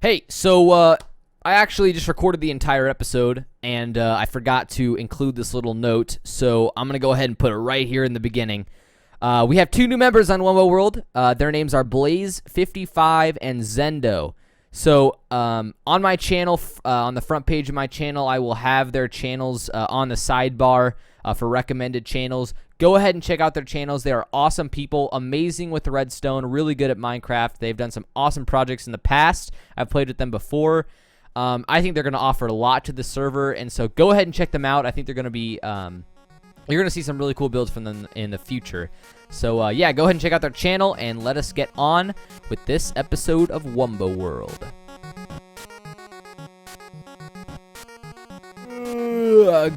Hey, so I actually just recorded the entire episode, and I forgot to include this little note, so I'm going to go ahead and put it right here in the beginning. We have two new members on WumboWorld. Their names are Blaze55 and Zendo. So on my channel, on the front page of my channel, I will have their channels on the sidebar for recommended channels. Go ahead and check out their channels. They are awesome people, amazing with the redstone, really good at Minecraft. They've done some awesome projects in the past. I've played with them before. I think they're going to offer a lot to the server, and so go ahead and check them out. I think they're going to be, you're going to see some really cool builds from them in the future. So, yeah, go ahead and check out their channel, and let us get on with this episode of WumboWorld.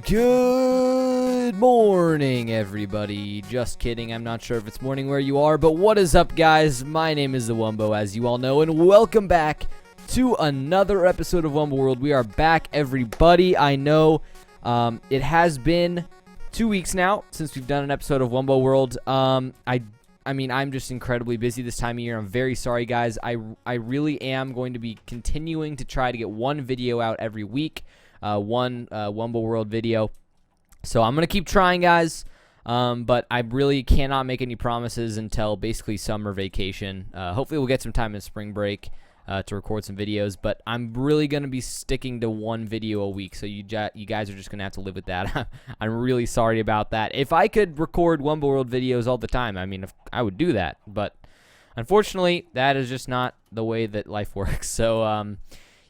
Good morning, everybody. Just kidding. I'm not sure if it's morning where you are, but what is up, guys? My name is the Wumbo, as you all know, and welcome back to another episode of WumboWorld. We are back, everybody. I know it has been 2 weeks now since we've done an episode of WumboWorld. I mean, I'm just incredibly busy this time of year. I'm very sorry, guys. I really am going to be continuing to try to get one video out every week. One WumboWorld video. So I'm going to keep trying, guys, but I really cannot make any promises until basically summer vacation. Hopefully we'll get some time in spring break to record some videos, but I'm really going to be sticking to one video a week, so you guys are just going to have to live with that. I'm really sorry about that. If I could record WumboWorld videos all the time, I mean, I would do that, but unfortunately, that is just not the way that life works. So,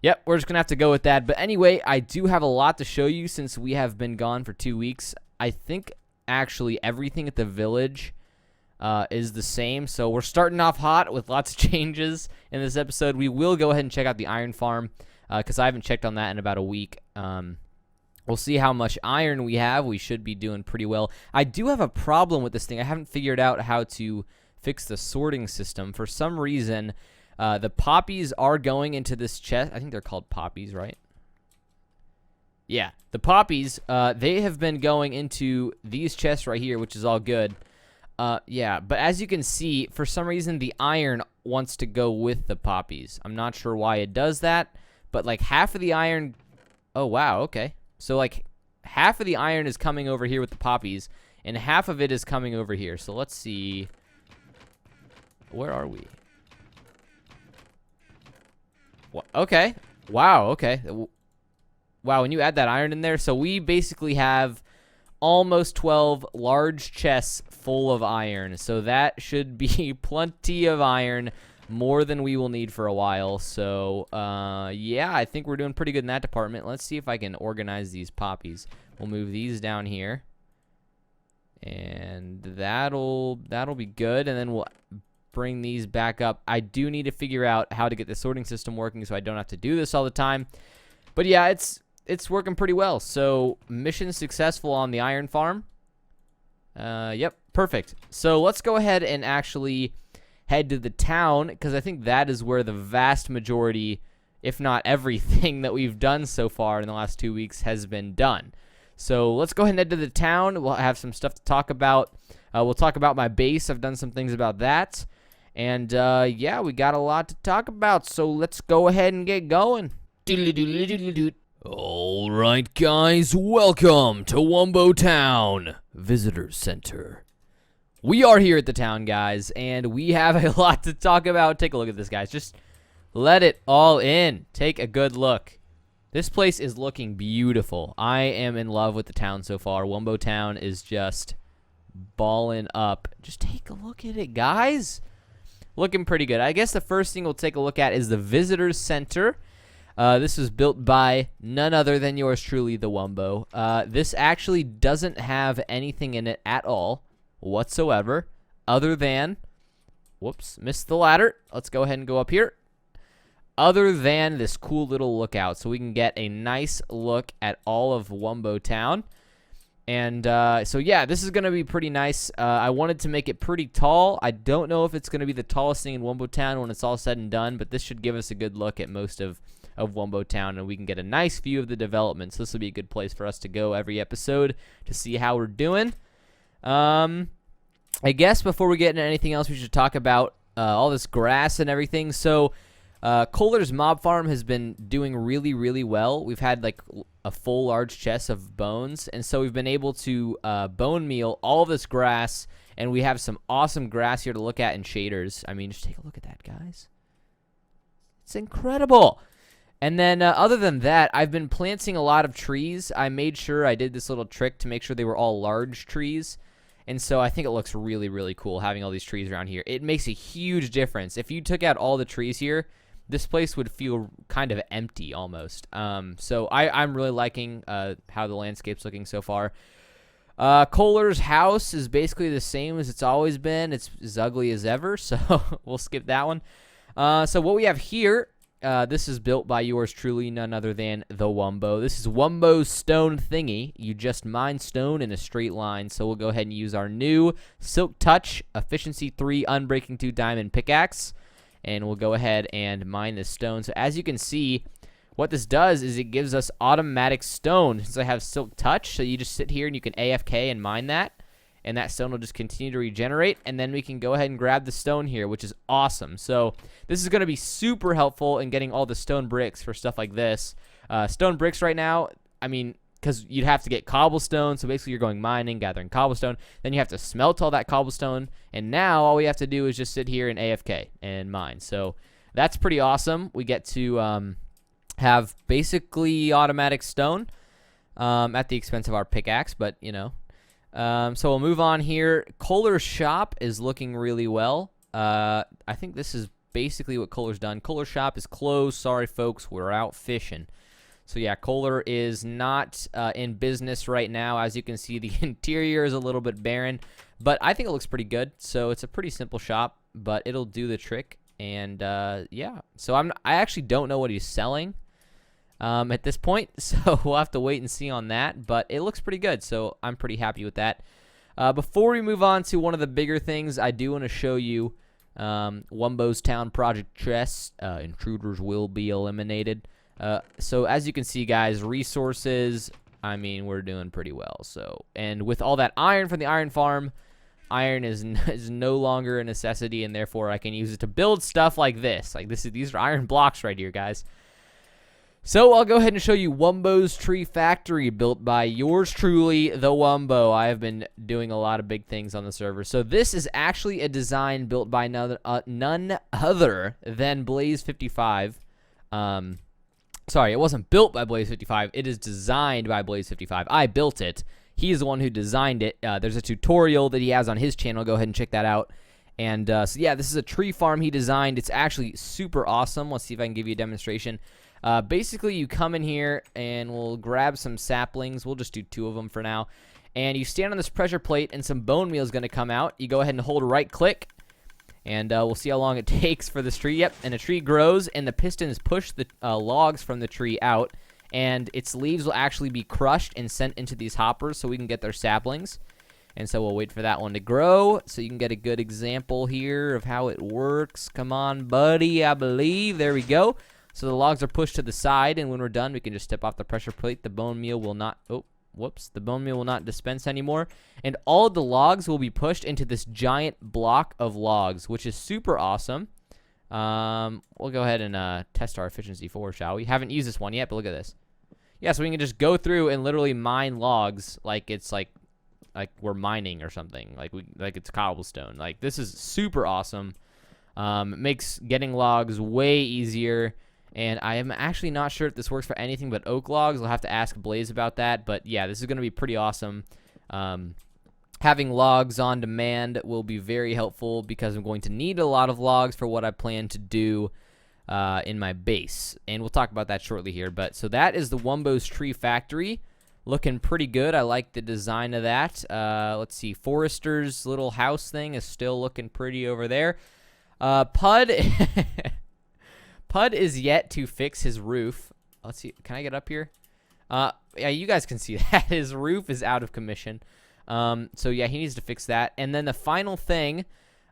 yep, we're just going to have to go with that. But anyway, I do have a lot to show you since we have been gone for 2 weeks. I think, actually, everything at the village is the same. So we're starting off hot with lots of changes in this episode. We will go ahead and check out the iron farm because I haven't checked on that in about a week. We'll see how much iron we have. We should be doing pretty well. I do have a problem with this thing. I haven't figured out how to fix the sorting system. For some reason, the poppies are going into this chest. I think they're called poppies, right? Yeah, the poppies, they have been going into these chests right here, which is all good. Yeah, but as you can see, for some reason, the iron wants to go with the poppies. I'm not sure why it does that, but like half of the iron... Oh, wow, okay. So like half of the iron is coming over here with the poppies, and half of it is coming over here. So let's see. Where are we? Okay. Wow, okay. Wow, when you add that iron in there, so we basically have almost 12 large chests full of iron. So that should be plenty of iron, more than we will need for a while. So, yeah, I think we're doing pretty good in that department. Let's see if I can organize these poppies. We'll move these down here. And that'll be good. And then we'll bring these back up. I do need to figure out how to get the sorting system working so I don't have to do this all the time. But yeah, it's working pretty well. So mission successful on the iron farm. Yep, perfect. So let's go ahead and actually head to the town, because I think that is where the vast majority, if not everything that we've done so far in the last 2 weeks has been done. So let's go ahead and head to the town. We'll have some stuff to talk about. We'll talk about my base. I've done some things about that. And, yeah, we got a lot to talk about, so let's go ahead and get going. Alright, guys, welcome to Wumbo Town Visitor Center. We are here at the town, guys, and we have a lot to talk about. Take a look at this, guys. Just let it all in. Take a good look. This place is looking beautiful. I am in love with the town so far. Wumbo Town is just balling up. Just take a look at it, guys. Looking pretty good. I guess the first thing we'll take a look at is the Visitors Center. This was built by none other than yours truly, the Wumbo. This actually doesn't have anything in it at all whatsoever other than... Whoops, missed the ladder. Let's go ahead and go up here. Other than this cool little lookout, so we can get a nice look at all of Wumbo Town. And so, yeah, this is going to be pretty nice. I wanted to make it pretty tall. I don't know if it's going to be the tallest thing in Wumbo Town when it's all said and done, but this should give us a good look at most of Wumbo Town, and we can get a nice view of the development. So this will be a good place for us to go every episode to see how we're doing. I guess before we get into anything else, we should talk about all this grass and everything. So Kohler's mob farm has been doing really, really well. We've had like a full large chest of bones, and so we've been able to bone meal all this grass, and we have some awesome grass here to look at in shaders. I mean, just take a look at that, guys. It's incredible. And then other than that, I've been planting a lot of trees. I made sure I did this little trick to make sure they were all large trees. And so I think it looks really, really cool having all these trees around here. It makes a huge difference. If you took out all the trees here, this place would feel kind of empty almost. So I'm really liking how the landscape's looking so far. Kohler's house is basically the same as it's always been. It's as ugly as ever, so we'll skip that one. So what we have here, this is built by yours truly, none other than the Wumbo. This is Wumbo's stone thingy. You just mine stone in a straight line. So we'll go ahead and use our new Silk Touch Efficiency 3 Unbreaking 2 Diamond Pickaxe. And we'll go ahead and mine this stone. So as you can see, what this does is it gives us automatic stone. Since I have Silk Touch, so you just sit here and you can AFK and mine that. And that stone will just continue to regenerate. And then we can go ahead and grab the stone here, which is awesome. So this is going to be super helpful in getting all the stone bricks for stuff like this. Stone bricks right now, I mean, because you'd have to get cobblestone. So basically you're going mining, gathering cobblestone. Then you have to smelt all that cobblestone. And now all we have to do is just sit here and AFK and mine. So that's pretty awesome. We get to have basically automatic stone at the expense of our pickaxe. But, you know. So we'll move on here. Kohler's shop is looking really well. I think this is basically what Kohler's done. Kohler's shop is closed. Sorry, folks. We're out fishing. So, yeah, Kohler is not in business right now. As you can see, the interior is a little bit barren, but I think it looks pretty good. So it's a pretty simple shop, but it'll do the trick. And, yeah. So I actually don't know what he's selling at this point, so we'll have to wait and see on that, but it looks pretty good, so I'm pretty happy with that. Before we move on to one of the bigger things, I do want to show you Wumbo's Town Project chest. Intruders will be eliminated. So as you can see, guys, resources, I mean, we're doing pretty well. So, and with all that iron from the iron farm, iron is no longer a necessity, and therefore I can use it to build stuff like this. These are iron blocks right here, guys. So I'll go ahead and show you Wumbo's Tree Factory, built by yours truly, the Wumbo. I have been doing a lot of big things on the server. So this is actually a design built by none other than Blaze55. Sorry, it wasn't built by Blaze55. It is designed by Blaze55. I built it. He is the one who designed it. There's a tutorial that he has on his channel. Go ahead and check that out. And so yeah, this is a tree farm he designed. It's actually super awesome. Let's see if I can give you a demonstration. Basically, you come in here and we'll grab some saplings. We'll just do 2 of them for now. And you stand on this pressure plate and some bone meal is going to come out. You go ahead and hold right click. And we'll see how long it takes for this tree. Yep, and the tree grows and the pistons push the logs from the tree out. And its leaves will actually be crushed and sent into these hoppers so we can get their saplings. And so we'll wait for that one to grow so you can get a good example here of how it works. Come on, buddy, I believe. There we go. So the logs are pushed to the side, and when we're done, we can just step off the pressure plate. The bone meal will not, the bone meal will not dispense anymore. And all of the logs will be pushed into this giant block of logs, which is super awesome. We'll go ahead and test our efficiency 4, shall we? Haven't used this one yet, but look at this. Yeah, so we can just go through and literally mine logs like it's like we're mining or something. Like it's cobblestone. Like, this is super awesome. It makes getting logs way easier. And I am actually not sure if this works for anything but oak logs. I'll have to ask Blaze about that. But yeah, this is going to be pretty awesome. Having logs on demand will be very helpful because I'm going to need a lot of logs for what I plan to do in my base. And we'll talk about that shortly here. But so that is the Wumbo's Tree Factory. Looking pretty good. I like the design of that. Let's see. Forester's little house thing is still looking pretty over there. Pud... Pud is yet to fix his roof. Let's see. Can I get up here? Yeah, you guys can see that. His roof is out of commission. So, yeah, he needs to fix that. And then the final thing,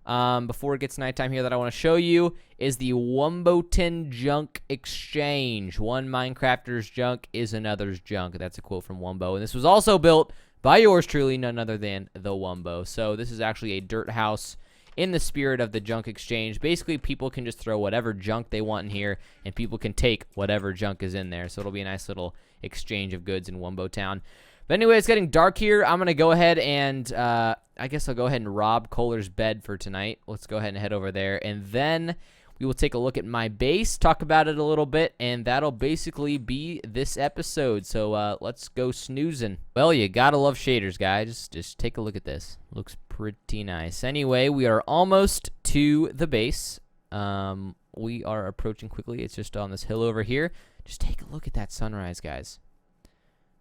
before it gets nighttime here, that I want to show you is the Wumboton Junk Exchange. One Minecrafter's junk is another's junk. That's a quote from Wumbo. And this was also built by yours truly, none other than the Wumbo. So this is actually a dirt house in the spirit of the junk exchange. Basically, people can just throw whatever junk they want in here, and people can take whatever junk is in there. So it'll be a nice little exchange of goods in Wumbo Town. But anyway, it's getting dark here. I'm going to go ahead and, I guess I'll go ahead and rob Kohler's bed for tonight. Let's go ahead and head over there. And then we will take a look at my base, talk about it a little bit, and that'll basically be this episode. So let's go snoozing. Well, you gotta love shaders, guys. Just take a look at this. Looks pretty nice. Anyway, we are almost to the base. We are approaching quickly. It's just on this hill over here. Just take a look at that sunrise, guys.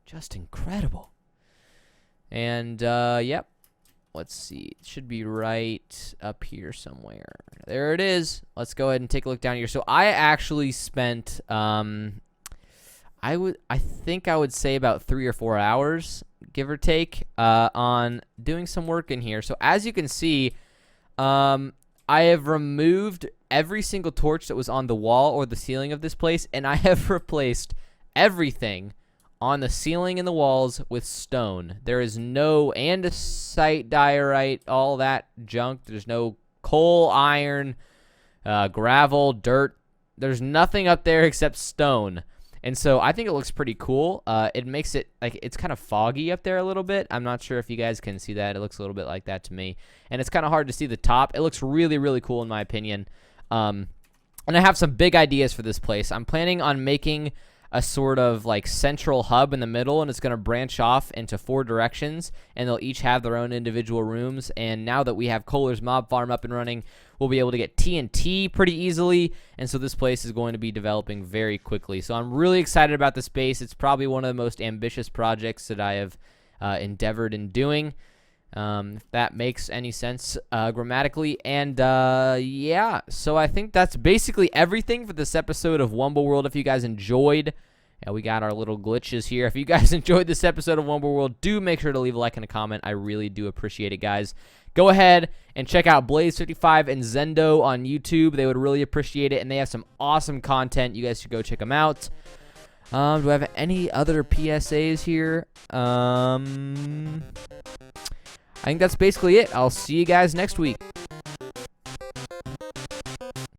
Just incredible. And, yep. Let's see. It should be right up here somewhere. There it is. Let's go ahead and take a look down here. So I actually spent, I think I would say about 3 or 4 hours, give or take, on doing some work in here. So as you can see, I have removed every single torch that was on the wall or the ceiling of this place, and I have replaced everything on the ceiling and the walls with stone. There is no andesite, diorite, all that junk. There's no coal, iron, gravel, dirt. There's nothing up there except stone. And so I think it looks pretty cool. It makes it, like, it's kind of foggy up there a little bit. I'm not sure if you guys can see that. It looks a little bit like that to me. And it's kind of hard to see the top. It looks really, really cool in my opinion. And I have some big ideas for this place. I'm planning on making a sort of like central hub in the middle, and it's going to branch off into 4 directions, and they'll each have their own individual rooms. And now that we have Kohler's mob farm up and running, we'll be able to get TNT pretty easily, and so this place is going to be developing very quickly. So I'm really excited about this base. It's probably one of the most ambitious projects that I have endeavored in doing, if that makes any sense grammatically. And yeah, so I think that's basically everything for this episode of WumboWorld. If you guys enjoyed, we got our little glitches here. If you guys enjoyed this episode of WumboWorld, do make sure to leave a like and a comment. I really do appreciate it, guys. Go ahead and check out Blaze55 and Zendo on YouTube. They would really appreciate it, and they have some awesome content. You guys should go check them out. Do I have any other PSAs here? I think that's basically it. I'll see you guys next week.